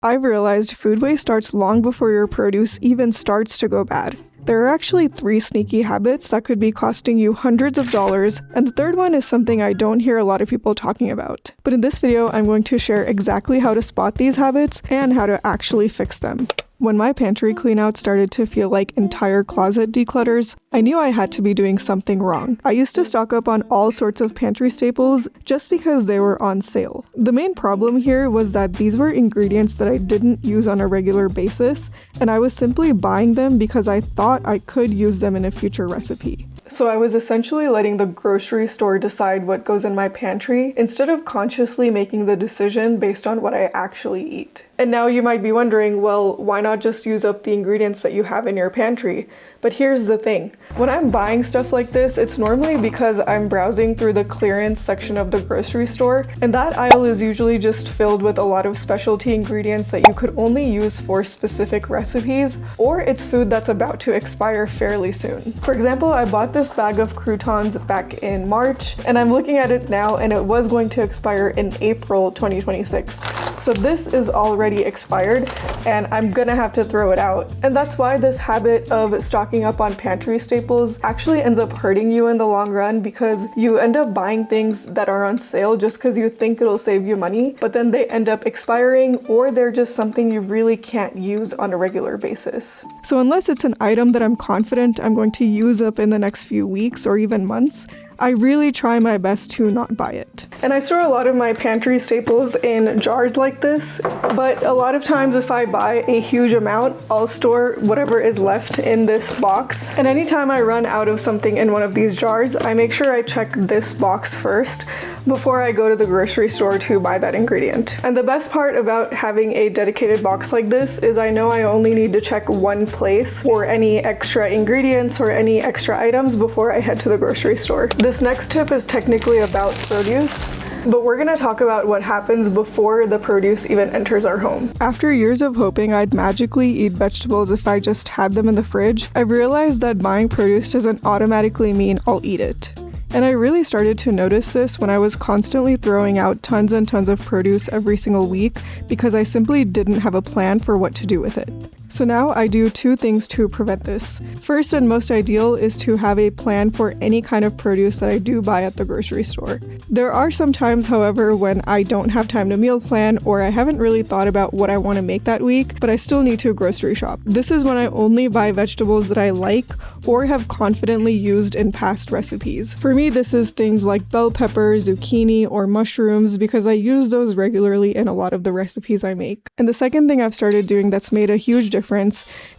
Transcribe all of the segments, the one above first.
I've realized food waste starts long before your produce even starts to go bad. There are actually 3 sneaky habits that could be costing you hundreds of dollars, and the third one is something I don't hear a lot of people talking about. But in this video, I'm going to share exactly how to spot these habits and how to actually fix them. When my pantry cleanout started to feel like entire closet declutters, I knew I had to be doing something wrong. I used to stock up on all sorts of pantry staples just because they were on sale. The main problem here was that these were ingredients that I didn't use on a regular basis, and I was simply buying them because I thought I could use them in a future recipe. So I was essentially letting the grocery store decide what goes in my pantry instead of consciously making the decision based on what I actually eat. And now you might be wondering, well, why not just use up the ingredients that you have in your pantry? But here's the thing. When I'm buying stuff like this, it's normally because I'm browsing through the clearance section of the grocery store, and that aisle is usually just filled with a lot of specialty ingredients that you could only use for specific recipes, or it's food that's about to expire fairly soon. For example, I bought this bag of croutons back in March, and I'm looking at it now, and it was going to expire in April 2026. So this is already expired, and I'm gonna have to throw it out. And that's why this habit of stocking up on pantry staples actually ends up hurting you in the long run, because you end up buying things that are on sale just because you think it'll save you money, but then they end up expiring, or they're just something you really can't use on a regular basis. So unless it's an item that I'm confident I'm going to use up in the next few weeks or even months, I really try my best to not buy it. And I store a lot of my pantry staples in jars like this, but a lot of times if I buy a huge amount, I'll store whatever is left in this box. And anytime I run out of something in one of these jars, I make sure I check this box first before I go to the grocery store to buy that ingredient. And the best part about having a dedicated box like this is I know I only need to check one place for any extra ingredients or any extra items before I head to the grocery store. This next tip is technically about produce, but we're gonna talk about what happens before the produce even enters our home. After years of hoping I'd magically eat vegetables if I just had them in the fridge, I've realized that buying produce doesn't automatically mean I'll eat it. And I really started to notice this when I was constantly throwing out tons and tons of produce every single week because I simply didn't have a plan for what to do with it. So now I do 2 things to prevent this. First and most ideal is to have a plan for any kind of produce that I do buy at the grocery store. There are some times, however, when I don't have time to meal plan or I haven't really thought about what I want to make that week, but I still need to grocery shop. This is when I only buy vegetables that I like or have confidently used in past recipes. For me, this is things like bell pepper, zucchini, or mushrooms because I use those regularly in a lot of the recipes I make. And the second thing I've started doing that's made a huge difference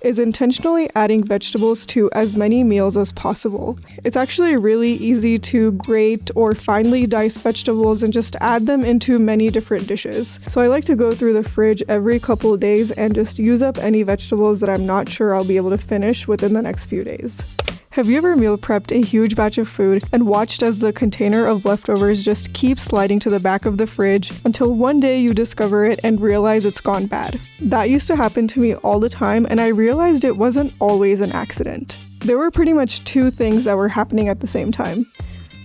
is intentionally adding vegetables to as many meals as possible. It's actually really easy to grate or finely dice vegetables and just add them into many different dishes. So I like to go through the fridge every couple of days and just use up any vegetables that I'm not sure I'll be able to finish within the next few days. Have you ever meal prepped a huge batch of food and watched as the container of leftovers just keeps sliding to the back of the fridge until one day you discover it and realize it's gone bad? That used to happen to me all the time, and I realized it wasn't always an accident. There were pretty much 2 things that were happening at the same time.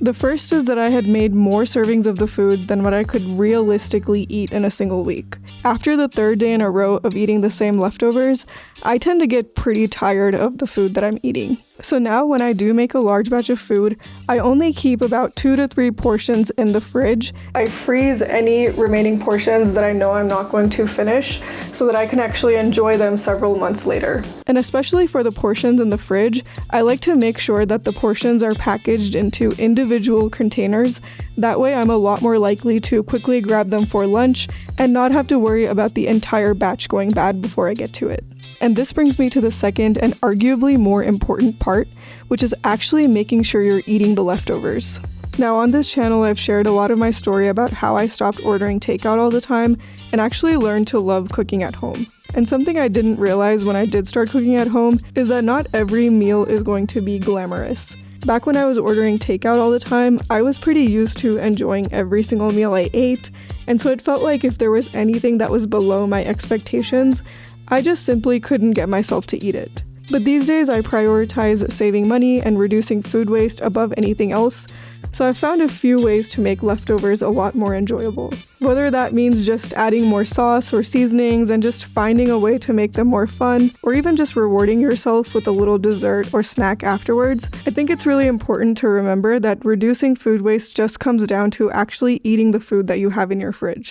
The first is that I had made more servings of the food than what I could realistically eat in a single week. After the 3rd day in a row of eating the same leftovers, I tend to get pretty tired of the food that I'm eating. So now when I do make a large batch of food, I only keep about 2 to 3 portions in the fridge. I freeze any remaining portions that I know I'm not going to finish so that I can actually enjoy them several months later. And especially for the portions in the fridge, I like to make sure that the portions are packaged into individual containers. That way I'm a lot more likely to quickly grab them for lunch and not have to worry about the entire batch going bad before I get to it. And this brings me to the second and arguably more important part, which is actually making sure you're eating the leftovers. Now on this channel, I've shared a lot of my story about how I stopped ordering takeout all the time and actually learned to love cooking at home. And something I didn't realize when I did start cooking at home is that not every meal is going to be glamorous. Back when I was ordering takeout all the time, I was pretty used to enjoying every single meal I ate, and so it felt like if there was anything that was below my expectations, I just simply couldn't get myself to eat it. But these days I prioritize saving money and reducing food waste above anything else, So I've found a few ways to make leftovers a lot more enjoyable. Whether that means just adding more sauce or seasonings and just finding a way to make them more fun, or even just rewarding yourself with a little dessert or snack afterwards, I think it's really important to remember that reducing food waste just comes down to actually eating the food that you have in your fridge.